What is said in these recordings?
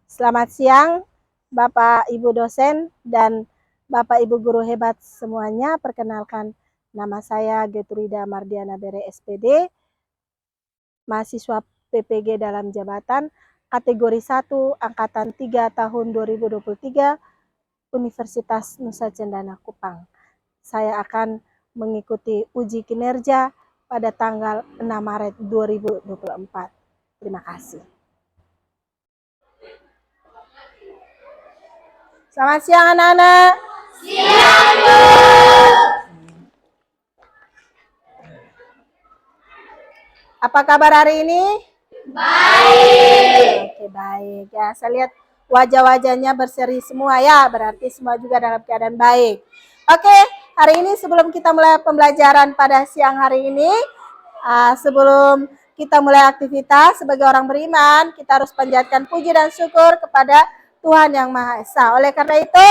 Selamat siang, Bapak Ibu dosen dan Bapak Ibu guru hebat semuanya. Perkenalkan, nama saya Getrida Mardiana Bere SPD, mahasiswa PPG dalam jabatan kategori 1 angkatan 3 tahun 2023 Universitas Nusa Cendana Kupang. Saya akan mengikuti uji kinerja pada tanggal 6 Maret 2024. Terima kasih. Selamat siang anak-anak. Siang, Bu. Apa kabar hari ini? Baik. Oke, baik. Ya, saya lihat wajah-wajahnya berseri semua ya, berarti semua juga dalam keadaan baik. Oke, hari ini sebelum kita mulai pembelajaran pada siang hari ini, sebelum kita mulai aktivitas sebagai orang beriman, kita harus panjatkan puji dan syukur kepada Tuhan Yang Maha Esa. Oleh karena itu,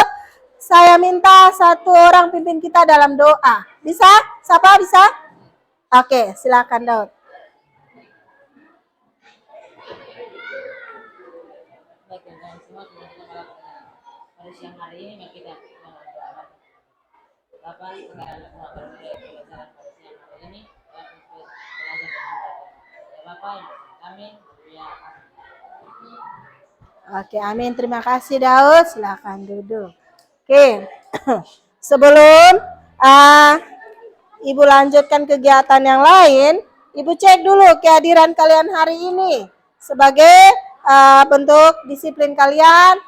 saya minta satu orang pimpin kita dalam doa. Bisa? Siapa bisa? Oke, silakan Daud. Baik, teman-teman semua, sudah kita melakukan pada siang hari ini, mari kita berdoa. Bapak, sekarang semua bermulai pelajaran pada siang hari ini, dan untuk belajar dengan baik. Ya Bapak, kami, ya. Oke, amin. Terima kasih Daud. Silakan duduk. Oke, sebelum Ibu lanjutkan kegiatan yang lain, Ibu cek dulu kehadiran kalian hari ini sebagai bentuk disiplin kalian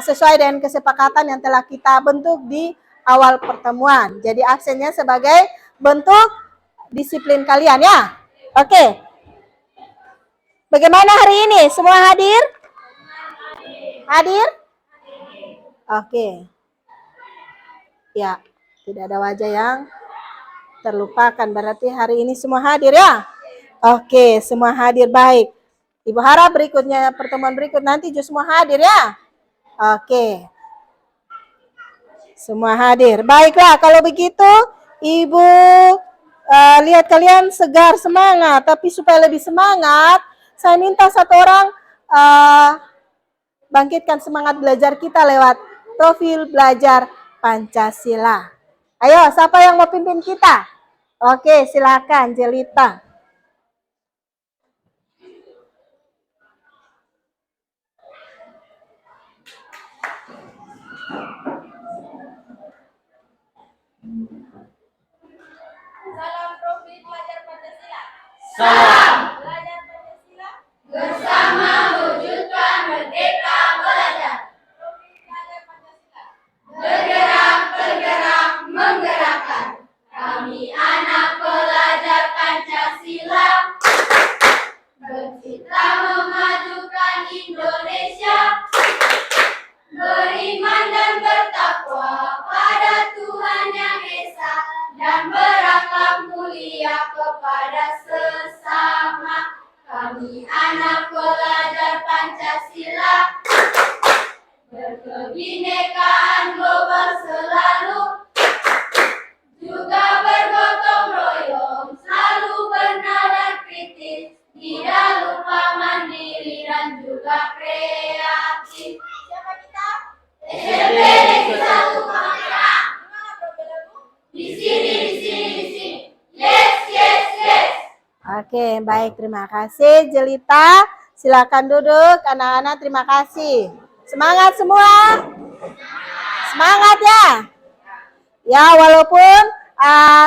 sesuai dengan kesepakatan yang telah kita bentuk di awal pertemuan. Jadi aksennya sebagai bentuk disiplin kalian ya. Oke. Bagaimana hari ini? Semua hadir? Hadir? Oke. Ya, tidak ada wajah yang terlupakan. Berarti hari ini semua hadir ya? Oke, semua hadir, baik. Ibu harap berikutnya, pertemuan berikut nanti juga semua hadir ya? Oke. Semua hadir. Baiklah, kalau begitu Ibu lihat kalian segar, semangat. Tapi supaya lebih semangat, saya minta satu orang bangkitkan semangat belajar kita lewat profil belajar Pancasila. Ayo, siapa yang mau pimpin kita? Oke, silakan Jelita. Salam profil belajar Pancasila. Salam. Belajar Pancasila bersama wujudkan merdeka belajar. Profil belajar Pancasila. Bergerak, menggerakkan. Kami anak pelajar Pancasila. Bercita memajukan Indonesia. Beriman dan bertakwa pada Tuhan Yang Esa dan berakhlak mulia kepada sesama. Kami anak pelajar Pancasila. Berkebinekaan global selalu, juga bergotong royong, selalu bernalar kritis, tidak lupa mandiri dan juga kreatif. Siapa kita? SMP Negeri 1 Kamera. Gimana profilmu? Di sini. Yes. Oke, baik, terima kasih Jelita. Silakan duduk anak-anak, terima kasih. Semangat semua. Semangat ya. Ya, walaupun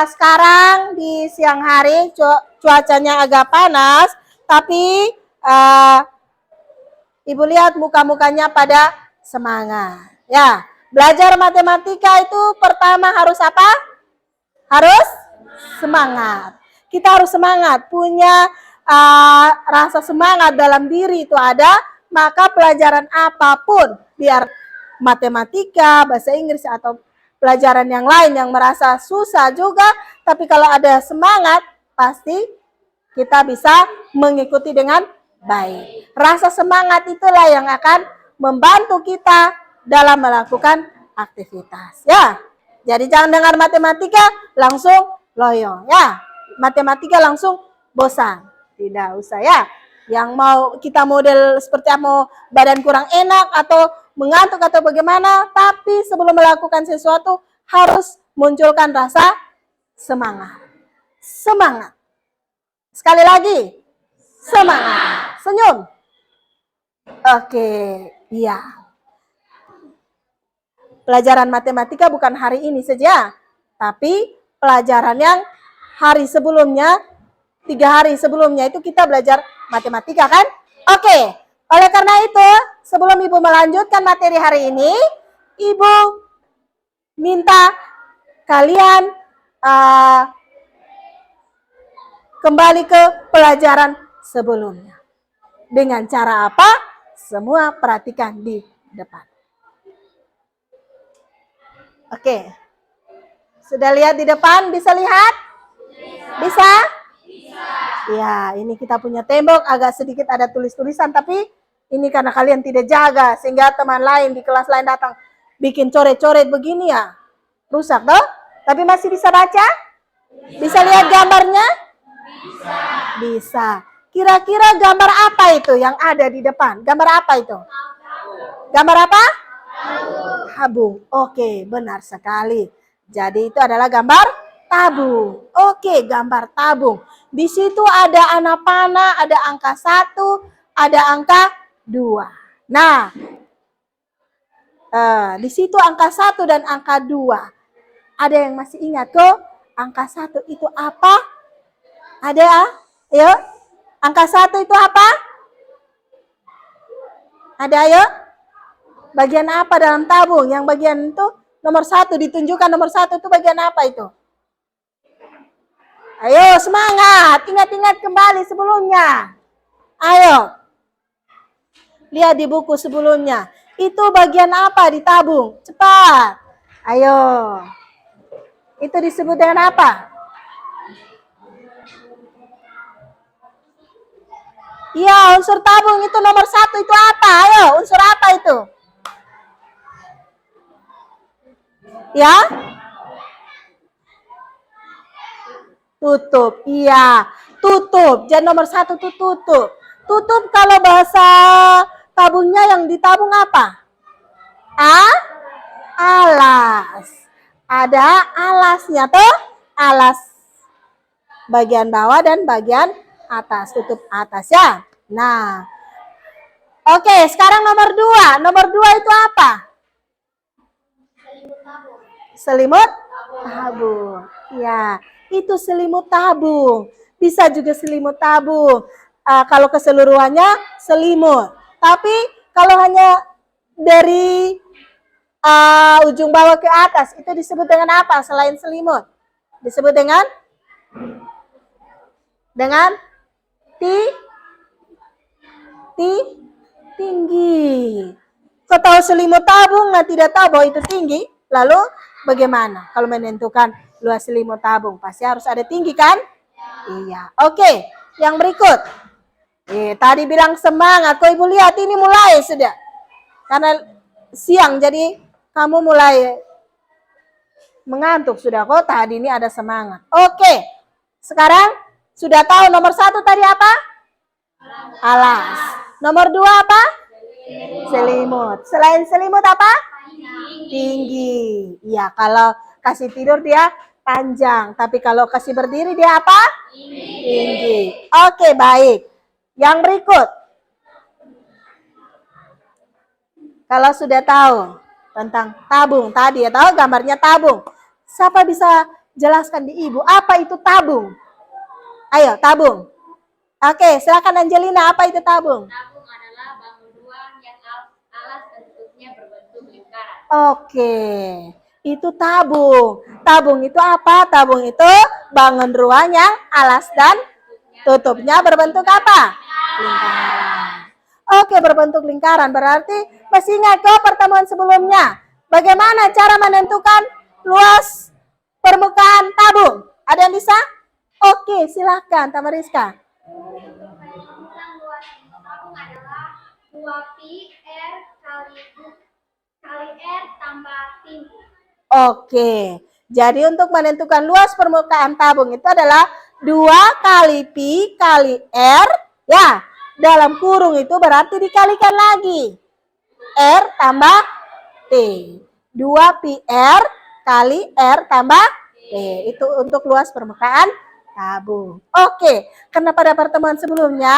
sekarang di siang hari cuacanya agak panas, tapi Ibu lihat muka-mukanya pada semangat. Ya, belajar matematika itu pertama harus apa? Harus semangat. Kita harus semangat, punya rasa semangat dalam diri itu ada, maka pelajaran apapun, biar matematika, bahasa Inggris, atau pelajaran yang lain yang merasa susah juga, tapi kalau ada semangat, pasti kita bisa mengikuti dengan baik. Rasa semangat itulah yang akan membantu kita dalam melakukan aktivitas. Ya, jadi jangan dengar matematika langsung loyo. Ya, matematika langsung bosan. Tidak usah ya. Yang mau kita model seperti apa, mau badan kurang enak atau mengantuk atau bagaimana, tapi sebelum melakukan sesuatu harus munculkan rasa semangat. Semangat. Sekali lagi, semangat. Senyum. Oke, iya. Pelajaran matematika bukan hari ini saja, tapi pelajaran yang hari sebelumnya, 3 hari sebelumnya itu kita belajar matematika kan? Oke, oleh karena itu sebelum Ibu melanjutkan materi hari ini, Ibu minta kalian kembali ke pelajaran sebelumnya. Dengan cara apa? Semua perhatikan di depan. Oke. Sudah lihat di depan? Bisa lihat? Bisa? Ya, ini kita punya tembok, agak sedikit ada tulis-tulisan, tapi ini karena kalian tidak jaga, sehingga teman lain di kelas lain datang bikin coret-coret begini ya, rusak toh? Tapi masih bisa baca? Bisa lihat gambarnya? Bisa. Kira-kira gambar apa itu yang ada di depan? Gambar apa itu? Gambar apa? Tabung. Oke, benar sekali. Jadi itu adalah gambar tabung. Oke, gambar tabung. Di situ ada anak panah, ada angka 1, ada angka 2. Nah, di situ angka 1 dan angka 2. Ada yang masih ingat kok? Angka 1 itu apa? Ada? Ayo. Angka 1 itu apa? Ada ayo? Bagian apa dalam tabung? Yang bagian itu nomor 1, ditunjukkan nomor 1 itu bagian apa itu? Ayo semangat, ingat-ingat kembali sebelumnya. Ayo. Lihat di buku sebelumnya. Itu bagian apa di tabung? Cepat. Ayo. Itu disebut dengan apa? Iya, unsur tabung itu nomor 1 itu apa? Ayo, unsur apa itu? Ya? Tutup. Iya, tutup. Jadi nomor 1 itu tutup. Tutup kalau bahasa tabungnya yang ditabung apa? Alas. Ada alasnya tuh. Alas bagian bawah dan bagian atas. Tutup atas ya. Nah. Oke, sekarang nomor 2. Nomor 2 itu apa? Selimut tabung. Ya, itu selimut tabung. Bisa juga selimut tabung. Kalau keseluruhannya selimut. Tapi kalau hanya dari ujung bawah ke atas, itu disebut dengan apa selain selimut? Disebut dengan tinggi. Kau tahu selimut tabung, nggak tidak tahu bahwa itu tinggi. Lalu bagaimana kalau menentukan luas selimut tabung? Pasti harus ada tinggi kan? Iya. Oke, yang berikut. Tadi bilang semangat. Kau ibu lihat ini mulai sudah. Karena siang jadi kamu mulai mengantuk sudah. Kok tadi ini ada semangat. Oke. Sekarang sudah tahu nomor 1 tadi apa? Alas. Nomor 2 apa? Selimut. Selain selimut apa? Tinggi. Iya, kalau kasih tidur dia panjang. Tapi kalau kasih berdiri dia apa? Tinggi. Oke, baik. Yang berikut. Kalau sudah tahu tentang tabung tadi ya, tahu gambarnya tabung. Siapa bisa jelaskan di ibu apa itu tabung? Ayo, tabung. Oke, silakan Angelina, apa itu tabung? Tabung adalah bangun ruang yang alas dan tutupnya berbentuk lingkaran. Oke, itu tabung. Tabung itu apa? Tabung itu bangun ruang yang alas dan tutupnya berbentuk apa? Lingkaran. Oke, berbentuk lingkaran. Berarti masih ingat ke pertemuan sebelumnya? Bagaimana cara menentukan luas permukaan tabung? Ada yang bisa? Oke, silahkan Tamariska. Tentang luas tabung adalah 2pi R kali R tambah tinggi. Oke, jadi untuk menentukan luas permukaan tabung itu adalah 2 kali pi kali R ya dalam kurung itu berarti dikalikan lagi. R tambah T. 2πr kali R tambah T. Itu untuk luas permukaan tabung. Oke, karena pada pertemuan sebelumnya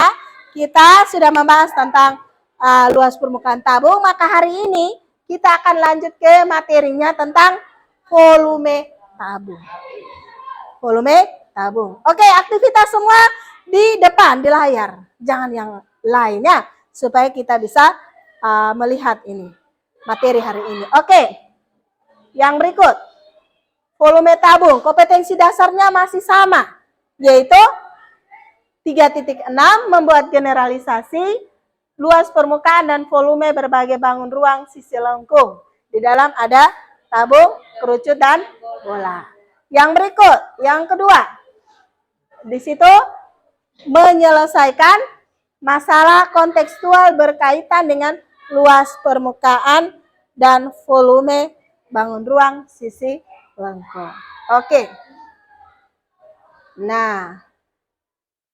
kita sudah membahas tentang luas permukaan tabung, maka hari ini kita akan lanjut ke materinya tentang volume tabung. Volume tabung. Oke, aktivitas semua di depan, di layar. Jangan yang lainnya, supaya kita bisa melihat ini, materi hari ini. Oke, yang berikut. Volume tabung, kompetensi dasarnya masih sama, yaitu 3.6 membuat generalisasi luas permukaan dan volume berbagai bangun ruang sisi lengkung. Di dalam ada tabung, kerucut, dan bola. Yang berikut, yang kedua, di situ menyelesaikan masalah kontekstual berkaitan dengan luas permukaan dan volume bangun ruang sisi lengkung. Oke. Nah,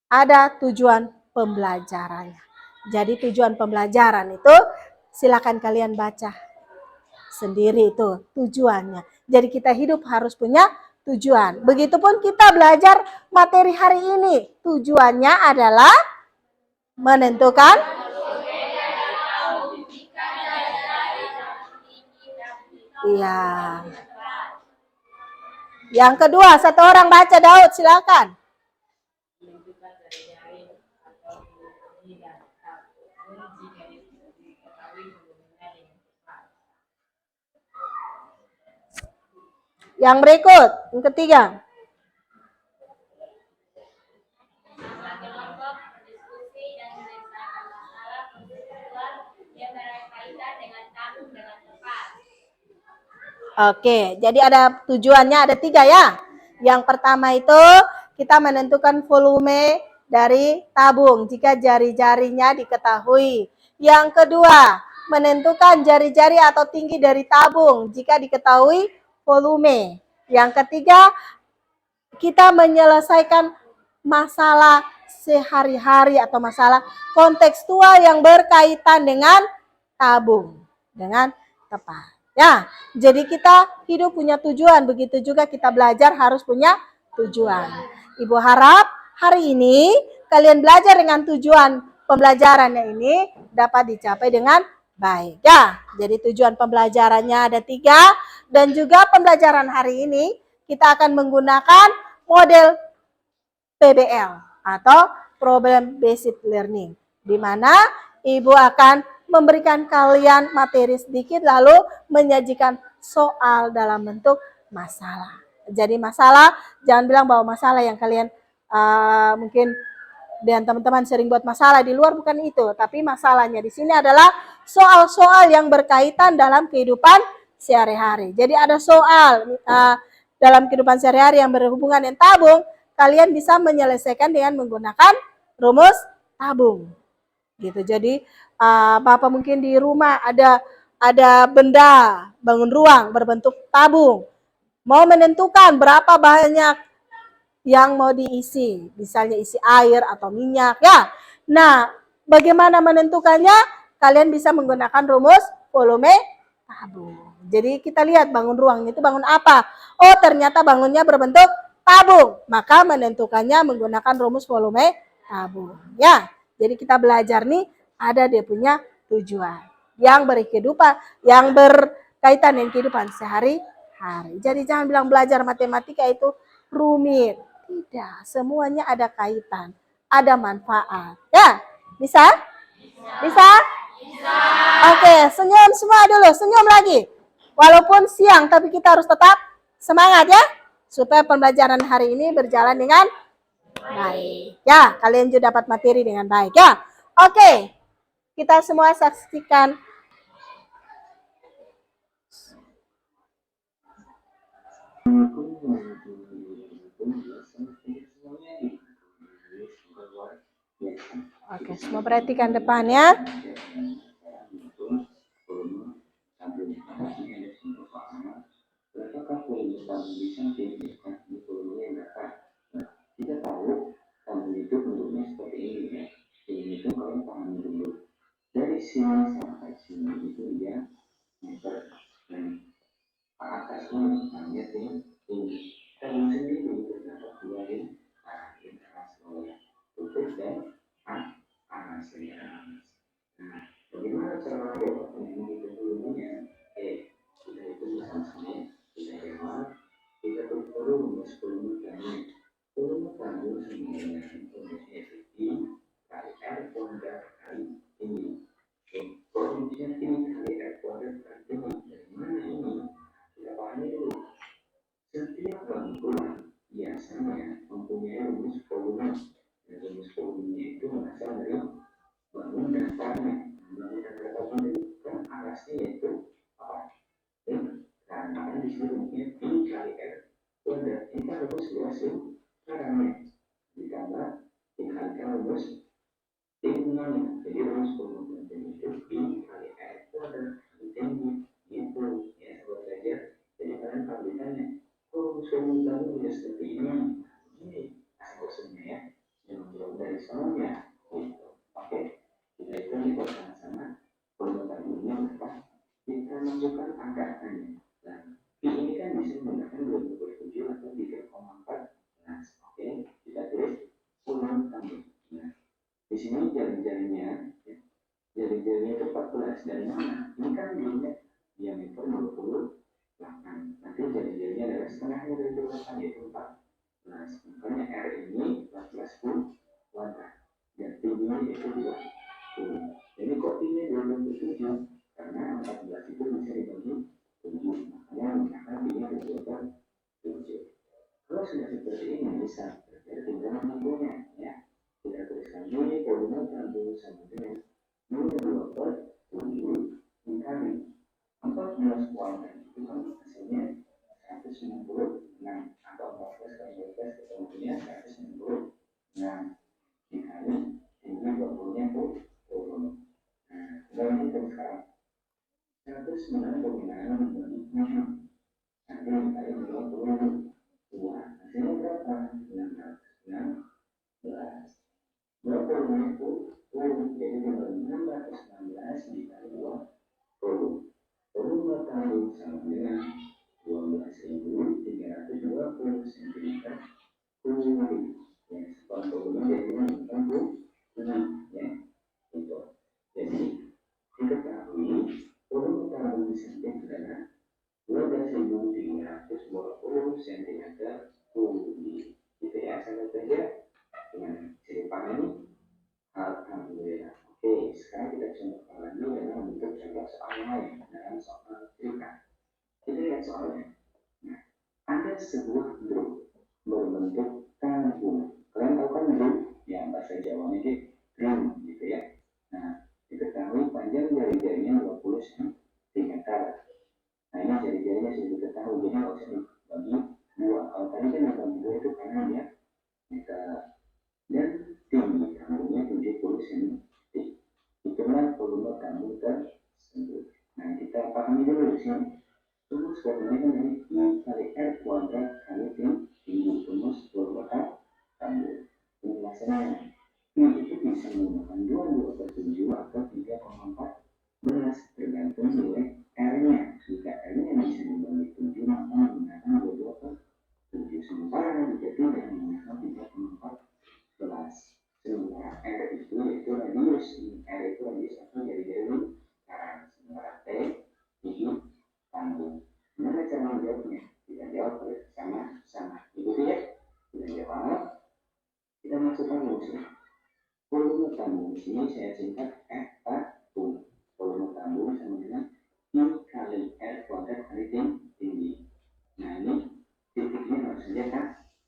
ada tujuan pembelajarannya. Jadi tujuan pembelajaran itu silakan kalian baca sendiri itu tujuannya. Jadi kita hidup harus punya tujuan. Begitupun kita belajar materi hari ini. Tujuannya adalah menentukan iya. Yang kedua, satu orang baca, Daud, silakan. Yang berikut, yang ketiga. Kelompok berdiskusi dan menyelesaikan masalah kontekstual yang berkaitan dengan tabung dengan tepat. Oke, jadi ada tujuannya ada 3 ya. Yang pertama itu kita menentukan volume dari tabung jika jari-jarinya diketahui. Yang kedua, menentukan jari-jari atau tinggi dari tabung jika diketahui volume. Yang ketiga, kita menyelesaikan masalah sehari-hari atau masalah kontekstual yang berkaitan dengan tabung dengan tepat. Ya, jadi kita hidup punya tujuan, begitu juga kita belajar harus punya tujuan. Ibu harap hari ini kalian belajar dengan tujuan pembelajarannya ini dapat dicapai dengan baik. Ya, jadi tujuan pembelajarannya ada 3 dan juga pembelajaran hari ini kita akan menggunakan model PBL atau Problem Based Learning, di mana Ibu akan memberikan kalian materi sedikit lalu menyajikan soal dalam bentuk masalah. Jadi masalah, jangan bilang bahwa masalah yang kalian mungkin dan teman-teman sering buat masalah di luar, bukan itu, tapi masalahnya di sini adalah soal-soal yang berkaitan dalam kehidupan sehari-hari. Jadi ada soal dalam kehidupan sehari-hari yang berhubungan dengan tabung, kalian bisa menyelesaikan dengan menggunakan rumus tabung. Gitu. Jadi Bapak mungkin di rumah ada benda bangun ruang berbentuk tabung. Mau menentukan berapa banyak yang mau diisi, misalnya isi air atau minyak ya. Nah, bagaimana menentukannya? Kalian bisa menggunakan rumus volume tabung. Jadi kita lihat bangun ruang itu bangun apa? Oh, ternyata bangunnya berbentuk tabung. Maka menentukannya menggunakan rumus volume tabung. Ya, jadi kita belajar nih ada dia punya tujuan yang berkehidupan, yang berkaitan dengan kehidupan sehari-hari. Jadi jangan bilang belajar matematika itu rumit. Tidak, semuanya ada kaitan, ada manfaat. Ya, bisa? Bisa? Bisa. Oke, senyum semua dulu, senyum lagi. Walaupun siang, tapi kita harus tetap semangat ya, supaya pembelajaran hari ini berjalan dengan baik. Ya, kalian juga dapat materi dengan baik ya. Oke, kita semua saksikan. Oke, semua perhatikan depannya. Ini itu dia meter dan atasnya namanya tinggi. Kamu sendiri terdapat dua interaksi oleh tutup dan anas. Nah, bagaimana cara menghitung volume-nya? Kita itu misalnya kita hemat, kita turun volume volume kamu semuanya produksi efektif kali R kuadrat kali ini. Produksi ini kali R kuadrat kali ini. Dari mana ini? Kita pahami dulu. Setiap bangunan biasanya mempunyai rumus volume. Dan rumus volumenya itu berasal dari bangun dasarnya. Bangun dasarnya itu kan arasnya yaitu apa? Karena di sini rumusnya P kali R kuadrat. Kita rumus luas caranya ditambah dikalikan rumus tingginya. Jadi rumus volume itu P kali R kuadrat kali tinggi gitu ya sahabat belajar. Jadi kalian kalau ditanya rumus volume kamu sudah seperti ini asal usulnya ya yang jauh dari soalnya gitu. Oke, kita hitung di sama-sama volume kamunya berapa, kita masukkan angkanya. Nah, P ini kan bisa menggunakan 27 atau 3,4. Nah, oke, kita tulis volume kamu. Nah, di sini jari-jarinya itu 14 dari mana? Ini kan diameter 28. Nanti jari-jarinya adalah setengahnya dari 28 yaitu 14. Makanya R ini 14 kuadrat. Dan tingginya itu 20. Jadi kok ini 27? Karena 14 itu bisa dibagi 7. Makanya menggunakan tingginya 27. Kalau sudah seperti ini bisa tinggal menghitungnya ya. Kita tuliskan ini volume tabung sama dengan 2/7 dikali 14 kuadrat itu kan hasilnya 196 atau 14 kali 12 ketemunya 196 dikali tinggi 20-nya volume. Nah, kita hitung sekarang 196 bagaimana membagi 7 nanti dikali 20 hasilnya berapa? 616. Berapa volume itu? Jadi 616 dikali 20. Volume tabung sama dengan 12.320 cm kubik. Ya, sekarang volume jadi 66 ya. Itu. Jadi diketahui volume tabung di sini adalah 12.320 cm kubik. Gitu ya, sahabat belajar. Dengan cerita ini, alhamdulillah. Oke, sekarang kita coba lagi dalam bentuk contoh soal lain dalam soal cerita. Kita lihat soalnya. Nah, ada sebuah grup berbentuk tabung. Kalian tahu kan grup? Ya, bahasa Jawanya itu drum, gitu ya. Nah, diketahui panjang jari-jarinya 20 cm. Nah, ini jari-jarinya sudah diketahui, jadi nggak usah dibagi dua. Kalau tadi kan yang bagi dua itu karena dia meter dan tinggi tabungnya 70 cm. Itulah volume tabung tersebut. Nah, kita pahami dulu di sini. Rumus formulanya dari I kali R kuadrat kali tinggi. Rumus volume tabung. Penjelasannya, I itu bisa menggunakan 2/7 atau 3,14 tergantung nilai R-nya. Jika R-nya bisa dibagi 7 maka menggunakan 2/7. Sementara jika tidak menggunakan 3,14. Sementara R itu yaitu radius. R itu radius atau jari-jari lingkaran. Sementara T itu tabung. Gimana cara menjawabnya? Kita jawab sama-sama. Ikuti ya. Kita jawab. Kita masukkan rumusnya. Volume tabung. Di sini saya singkat F tabung. Volume tabung sama dengan I kali R kuadrat kali tinggi. Nah, ini titiknya harus saja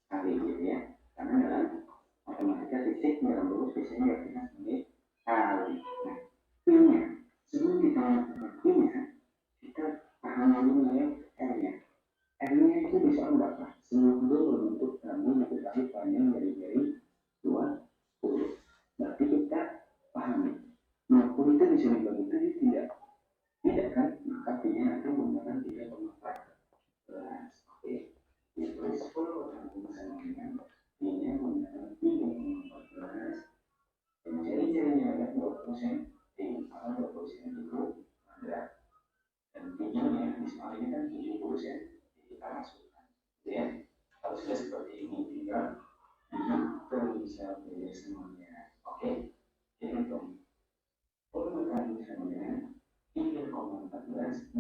kali gitu ya. Karena dalam matematika titik dalam rumus biasanya kita sebagai kali. Nah, I-nya sebelum kita melakukan I-nya, kita pahami dulu ya R-nya. R-nya itu bisa berapa? Semua berbentuk tabung diketahui panjang jari-jari 20. Berarti kita pahami 20 itu bisa dibagi 7 tidak? Tidak kan? Maka I-nya nanti menggunakan 3,14. Oke. Itu 10 tabung sama dengan I-nya menggunakan 3,14. Jadi jarinya ada 20 cm atau 20 cm itu rumus ya kita masukkan ya. Kalau sudah seperti ini tinggal bisa belajar semuanya. Oke, ini dong. Volume misalnya 3,14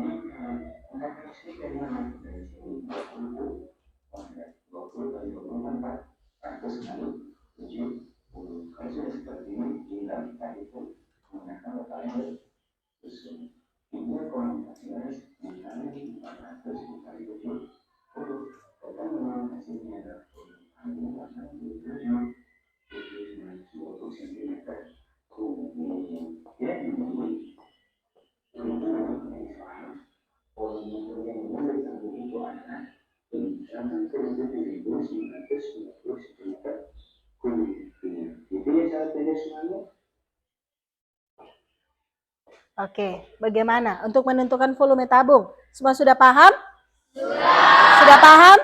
angka X ini dari mana? Dari sini 20 kali 24 100 kali 70. Kalau sudah seperti ini tinggal kita hitung menggunakan letaknya susun. 3,14 dikali 400 dikali 70. Kita memang hasilnya adalah 27 cm kubik. Ya, ini volume yang ditampung itu adalah 9.990 cm kubik. Itu ya cara pendek semuanya. Oke, bagaimana untuk menentukan volume tabung? Semua sudah paham? Sudah paham?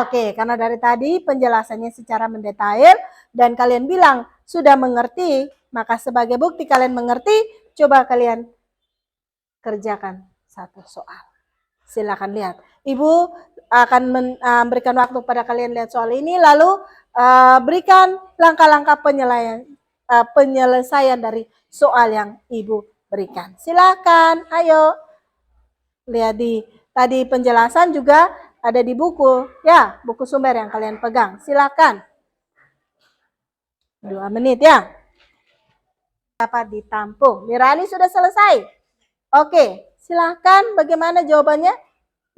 Oke, karena dari tadi penjelasannya secara mendetail dan kalian bilang sudah mengerti, maka sebagai bukti kalian mengerti, coba kalian kerjakan satu soal. Silakan lihat. Ibu akan memberikan waktu pada kalian lihat soal ini, lalu berikan langkah-langkah penyelesaian dari soal yang Ibu berikan. Silakan, ayo. Lihat tadi penjelasan juga ada di buku, ya, buku sumber yang kalian pegang. Silakan. 2 menit ya. Dapat ditampung. Mirani sudah selesai. Oke, silakan bagaimana jawabannya?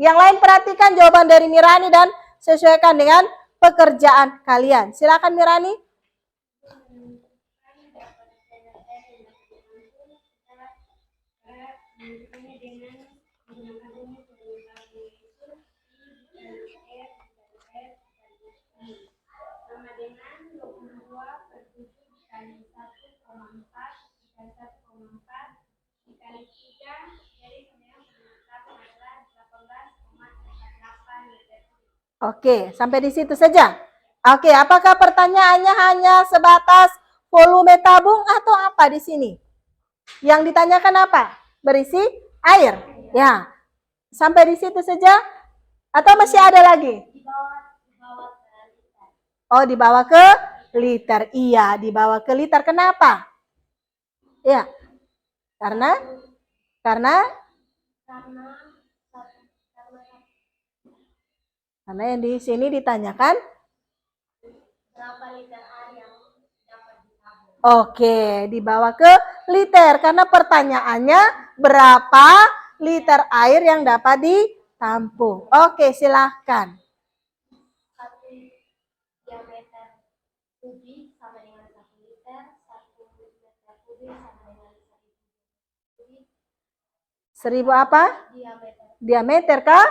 Yang lain perhatikan jawaban dari Mirani dan sesuaikan dengan pekerjaan kalian. Silakan Mirani. Sama dengan 22/7 dikali 1,4 dikali 1,4 dikali 3, jadi sebenarnya adalah 18,48 liter. Oke, sampai di situ saja. Oke, apakah pertanyaannya hanya sebatas volume tabung atau apa di sini? Yang ditanyakan apa? Berisi air. Ya. Sampai di situ saja atau masih ada lagi? Oh, dibawa ke liter. Iya, dibawa ke liter. Kenapa? Ya. Karena yang di sini ditanyakan Berapa liter air yang dapat ditabung? oke, dibawa ke liter karena pertanyaannya berapa liter air yang dapat ditampung. Oke, silahkan. 1 diameter kubik sama dengan 1 liter, 1 meter kubik sama dengan 1.000 kubik. 1000 apa? Diameter. Diameter kah?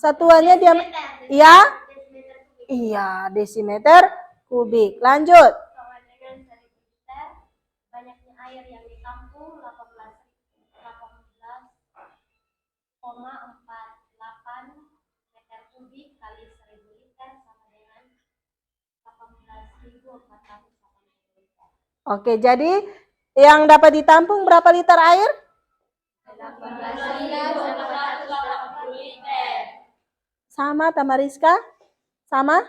Satuannya diameter. Iya? Desimeter kubik. Iya, desimeter kubik. Lanjut. Sama dengan 1.000 liter, banyaknya air yang ditampung 18,48 meter kubik kali 1.000 liter sama dengan 18.480 liter. Oke, jadi yang dapat ditampung berapa liter air? 18.480 liter. Sama Tamariska? Sama?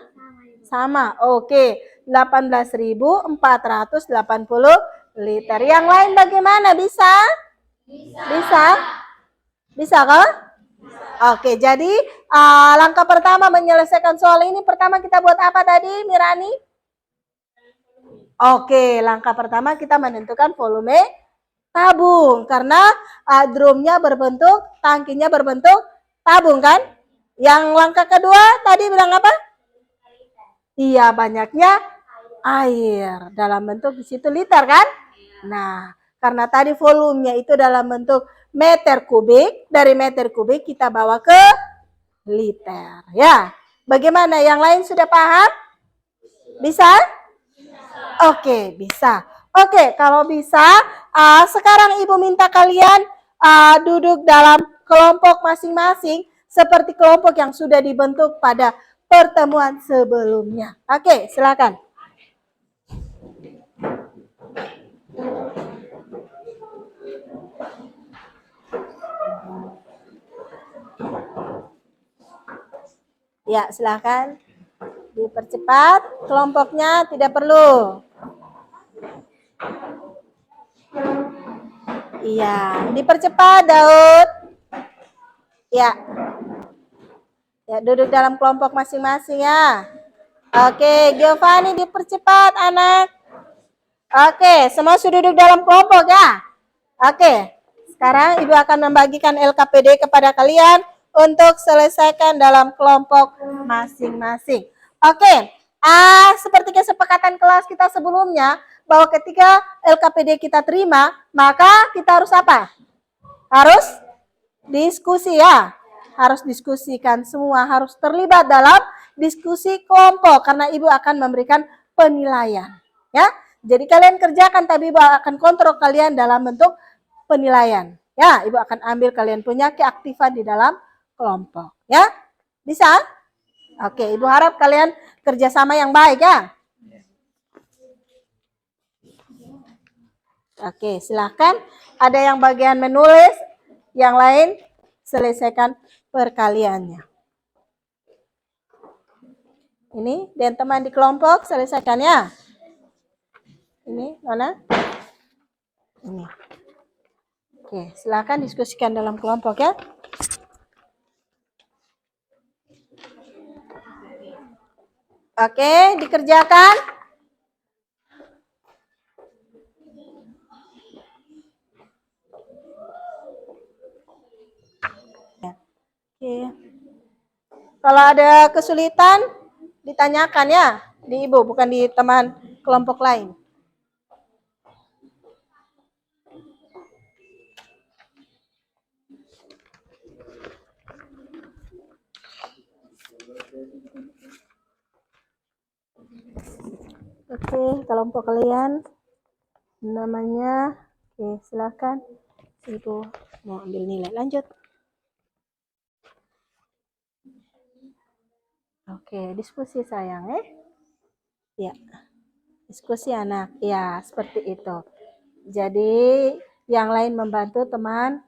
Sama. Oke, 18.480 liter. Yang lain bagaimana? Bisa? Bisa? Bisa kah? Oke, jadi langkah pertama menyelesaikan soal ini, pertama kita buat apa tadi, Mirani? Oke, langkah pertama kita menentukan volume tabung. Karena drumnya berbentuk, tangkinya berbentuk tabung kan? Yang langkah kedua tadi bilang apa? Iya, banyaknya air. Dalam bentuk di situ liter kan? Nah, karena tadi volumenya itu dalam bentuk meter kubik, dari meter kubik kita bawa ke liter. Ya, bagaimana? Yang lain sudah paham? Bisa? Oke, bisa. Oke, kalau bisa, sekarang Ibu minta kalian duduk dalam kelompok masing-masing seperti kelompok yang sudah dibentuk pada pertemuan sebelumnya. Oke, silakan. Ya, silakan dipercepat. Kelompoknya tidak perlu. Iya, dipercepat Daud. Ya. Ya, duduk dalam kelompok masing-masing ya. Oke, Giovanni dipercepat anak. Oke, semua sudah duduk dalam kelompok ya. Oke, sekarang Ibu akan membagikan LKPD kepada kalian untuk selesaikan dalam kelompok masing-masing. Oke, seperti kesepakatan kelas kita sebelumnya, bahwa ketika LKPD kita terima, maka kita harus apa? Harus diskusi ya. Harus diskusikan semua, harus terlibat dalam diskusi kelompok karena Ibu akan memberikan penilaian. Ya, jadi kalian kerjakan tapi Ibu akan kontrol kalian dalam bentuk penilaian. Ya, Ibu akan ambil kalian punya keaktifan di dalam kelompok. Ya, bisa? Oke, Ibu harap kalian kerjasama yang baik ya. Oke, silahkan. Ada yang bagian menulis, yang lain selesaikan perkaliannya. Ini dan teman di kelompok selesaikan ya. Ini mana? Ini. Oke, silakan diskusikan dalam kelompok ya. Oke, dikerjakan. Oke. Kalau ada kesulitan, ditanyakan ya di Ibu, bukan di teman kelompok lain. Oke, kelompok kalian namanya, oke silakan. Ibu mau ambil nilai, lanjut. Oke, diskusi sayang ya. Diskusi anak, ya seperti itu. Jadi yang lain membantu teman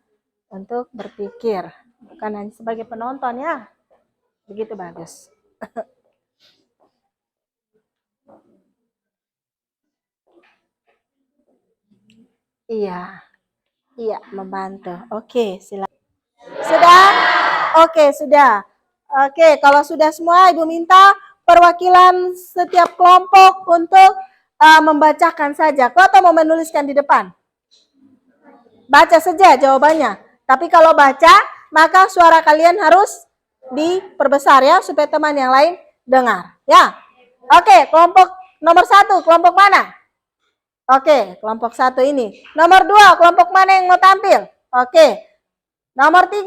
untuk berpikir, bukan hanya sebagai penonton ya. Begitu bagus. Iya, membantu. Oke, silakan. Sudah? Oke, sudah. Oke, kalau sudah semua, Ibu minta perwakilan setiap kelompok untuk membacakan saja. Kau atau mau menuliskan di depan? Baca saja jawabannya. Tapi kalau baca, maka suara kalian harus diperbesar ya, supaya teman yang lain dengar. Ya. Oke, kelompok nomor 1, kelompok mana? Oke, kelompok 1 ini. Nomor 2, kelompok mana yang mau tampil? Oke. Nomor 3,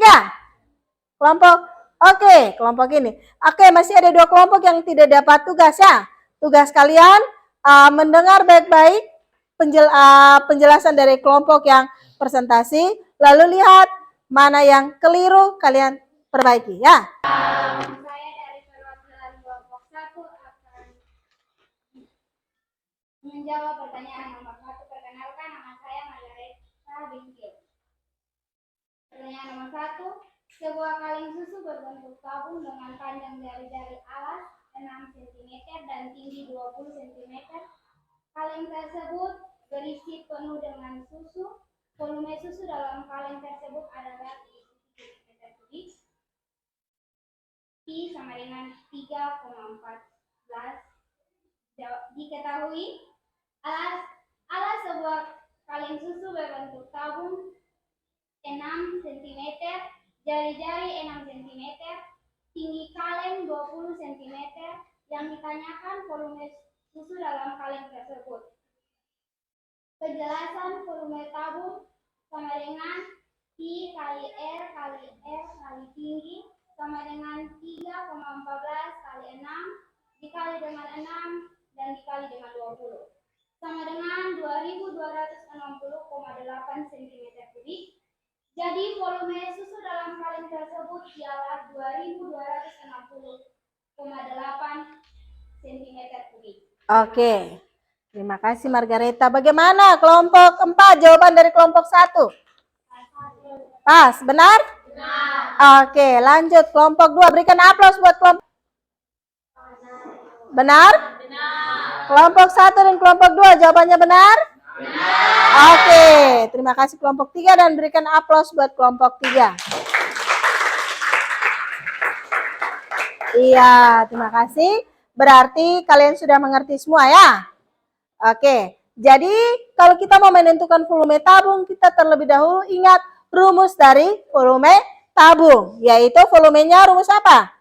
kelompok ini. Oke, masih ada 2 kelompok yang tidak dapat tugas ya. Tugas kalian mendengar baik-baik penjelasan dari kelompok yang presentasi, lalu lihat mana yang keliru, kalian perbaiki ya. Saya dari perwakilan kelompok 1 akan menjawab pertanyaan nomor 1. Perkenalkan, nama saya Margareta Bingkil. Pertanyaan nomor 1. Sebuah kaleng susu berbentuk tabung dengan panjang jari-jari alas 6 cm dan tinggi 20 cm. Kaleng tersebut berisi penuh dengan susu. Volume susu dalam kaleng tersebut adalah 30 cm3. Pi sama dengan 3,14. Diketahui alas sebuah kaleng susu berbentuk tabung 6 cm, jari-jari 6 cm, tinggi kaleng 20 cm. Yang ditanyakan volume susu dalam kaleng tersebut. Penjelasan volume tabung sama dengan Pi kali R kali tinggi sama dengan 3,14 kali 6 dikali dengan 6 dan dikali dengan 20 sama dengan 2260,8 cm3. Jadi volume susu dalam kaleng tersebut ialah 2260,8 cm3. Oke. Terima kasih Margareta. Bagaimana kelompok 4? Jawaban dari kelompok 1. Pas, benar? Benar. Oke, lanjut kelompok 2. Berikan aplaus buat kelompok. Benar? Kelompok 1 dan kelompok 2 jawabannya benar? Oke, terima kasih kelompok 3 dan berikan aplaus buat kelompok 3. Iya, terima kasih. Berarti kalian sudah mengerti semua ya? Oke, jadi kalau kita mau menentukan volume tabung, kita terlebih dahulu ingat rumus dari volume tabung, yaitu volumenya rumus apa?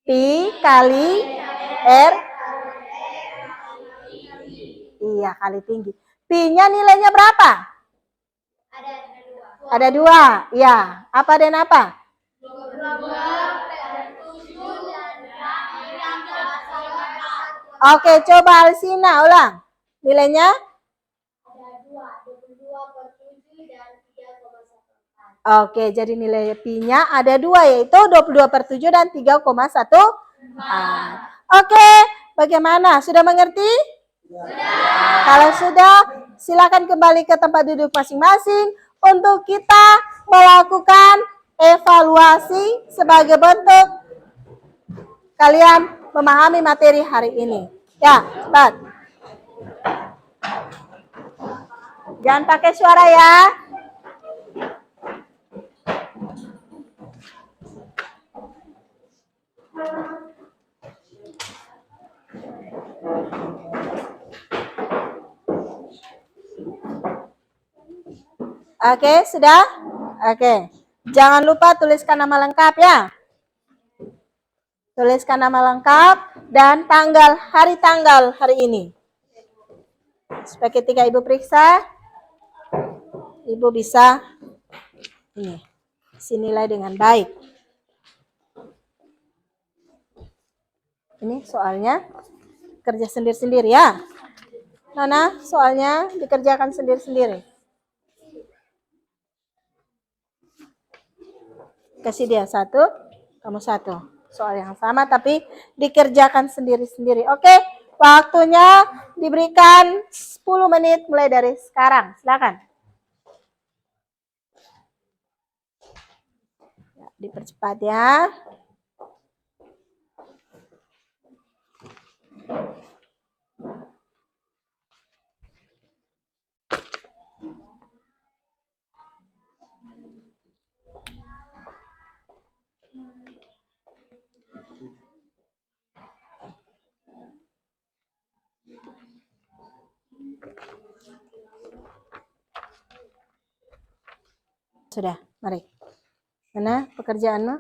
Pi kali R. Iya, kali tinggi. Pi-nya nilainya berapa? Ada 2. Iya, apa dan apa? Oke, coba Alsina ulang. Nilainya? Oke, jadi nilai Pi-nya ada 2, yaitu 22/7 dan 3,1. Oke, bagaimana? Sudah mengerti? Kalau sudah, silakan kembali ke tempat duduk masing-masing untuk kita melakukan evaluasi sebagai bentuk kalian memahami materi hari ini. Ya, cepat. Jangan pakai suara ya. Oke, sudah? Oke. Jangan lupa tuliskan nama lengkap ya. Tuliskan nama lengkap dan hari tanggal hari ini. Supaya ketika Ibu periksa, Ibu bisa isi nilai dengan baik. Ini soalnya kerja sendiri-sendiri ya. Nona, soalnya dikerjakan sendiri-sendiri. Kasih dia 1, kamu 1. Soal yang sama tapi dikerjakan sendiri-sendiri. Oke, waktunya diberikan 10 menit mulai dari sekarang. Silakan. Ya, dipercepat ya. Sudah, mari. Mana pekerjaanmu?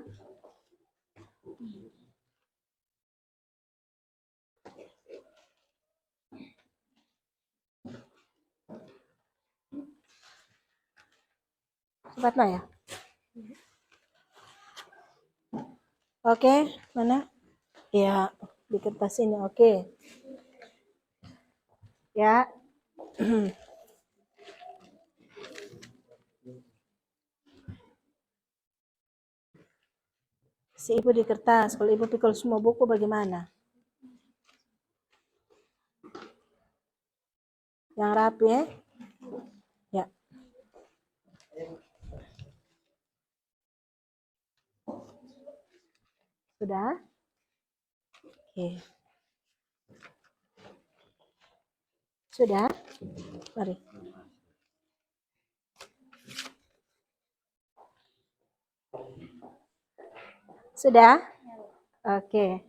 Cepat ya. Oke, mana? Ya, di kertas ini. Oke. Ya. Si Ibu di kertas. Kalau Ibu pikul semua buku bagaimana? Yang rapi ya? Ya. Sudah? Oke. Sudah? Mari. Sudah? Oke.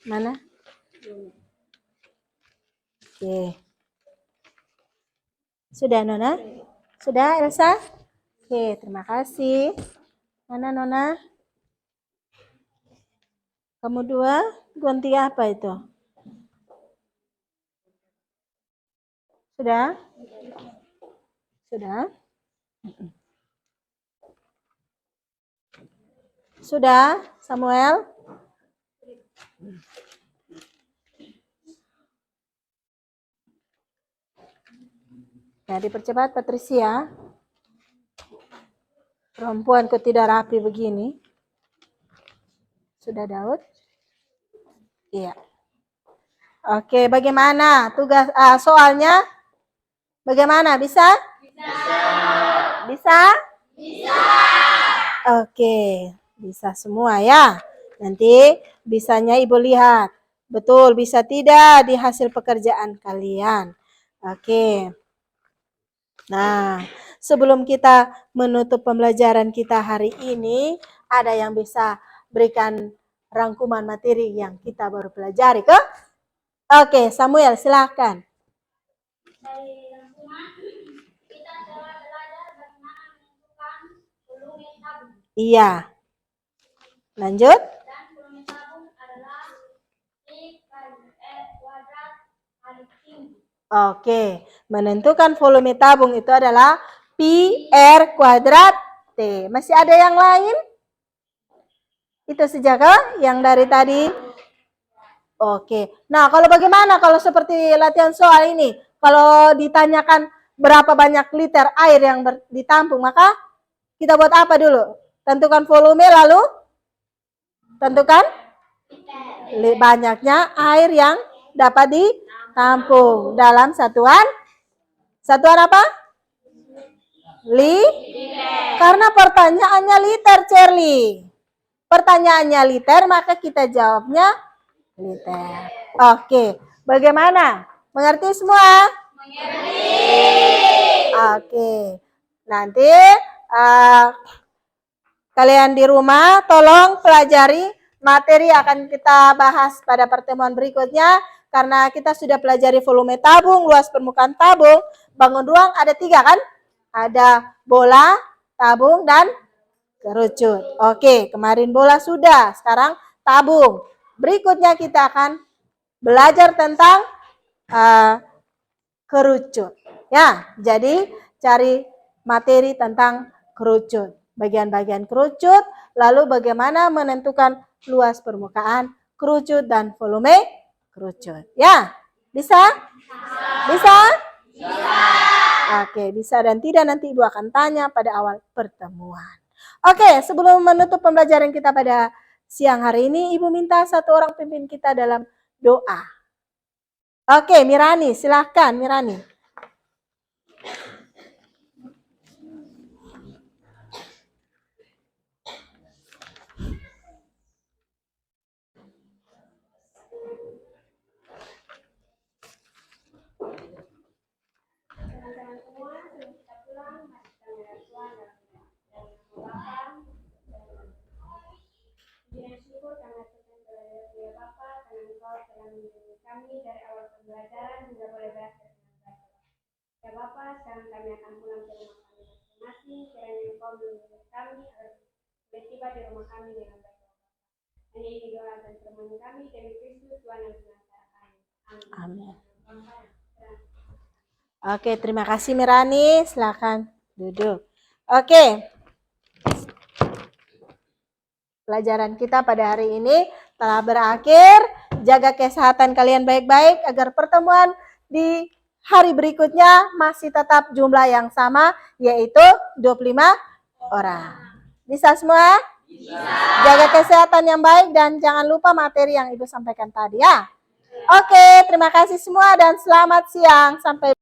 Mana? Oke. Sudah, Nona? Sudah, Elsa? Oke, terima kasih. Mana, Nona? Kamu 2, ganti apa itu? Sudah? Sudah? Sudah, Samuel? Ya, dipercepat Patricia. Perempuan kok tidak rapi begini. Sudah, Daud? Iya. Oke, bagaimana tugas soalnya? Bagaimana? Bisa? Bisa? Bisa. Oke, bisa semua ya. Nanti bisanya Ibu lihat. Betul, bisa tidak di hasil pekerjaan kalian. Oke. Nah, sebelum kita menutup pembelajaran kita hari ini, ada yang bisa berikan rangkuman materi yang kita baru pelajari ke? Oke, Samuel silahkan. Dari rangkuman, kita telah belajar bagaimana menentukan volume tabung. Iya. Lanjut. Dan volume tabung adalah I kali R kuadrat kali tinggi. Oke, menentukan volume tabung itu adalah Pi R kuadrat T. Masih ada yang lain? Itu saja kah yang dari tadi? Oke. Nah, kalau bagaimana kalau seperti latihan soal ini? Kalau ditanyakan berapa banyak liter air yang ditampung, maka kita buat apa dulu? Tentukan volume lalu tentukan banyaknya air yang dapat ditampung dalam satuan apa? Karena pertanyaannya liter, Cherly. Pertanyaannya liter, maka kita jawabnya liter. Oke, bagaimana? Mengerti semua? Mengerti. Oke, nanti kalian di rumah tolong pelajari materi akan kita bahas pada pertemuan berikutnya. Karena kita sudah pelajari volume tabung, luas permukaan tabung, bangun ruang ada 3 kan? Ada bola, tabung, dan kerucut. Oke, kemarin bola sudah, sekarang tabung. Berikutnya kita akan belajar tentang kerucut. Ya, jadi cari materi tentang kerucut. Bagian-bagian kerucut, lalu bagaimana menentukan luas permukaan kerucut dan volume kerucut. Ya, bisa? Bisa? Bisa. Oke, bisa dan tidak nanti Ibu akan tanya pada awal pertemuan. Oke, sebelum menutup pembelajaran kita pada siang hari ini, Ibu minta satu orang pimpin kita dalam doa. Oke, Mirani, silahkan Mirani. Teman-teman semua, sebelum kita pulang, mari kita mengucap Tuhan dalam Bapa dan syukur karena Tuhan telah Bapa, karena Engkau telah melindungi kami dari awal pembelajaran hingga boleh berakhir dengan baik. Ya Bapa, sekarang kami akan pulang ke rumah kami masing-masing. Kiranya Engkau melindungi kami agar boleh tiba di rumah kami dengan baik. Hanya ini doa dan permohonan kami demi Kristus Tuhan yang pengasih kami. Amin. Oke, terima kasih Mirani. Silakan duduk. Oke. Pelajaran kita pada hari ini telah berakhir. Jaga kesehatan kalian baik-baik agar pertemuan di hari berikutnya masih tetap jumlah yang sama, yaitu 25 orang. Bisa semua? Bisa. Jaga kesehatan yang baik dan jangan lupa materi yang Ibu sampaikan tadi ya. Oke, terima kasih semua dan selamat siang. Sampai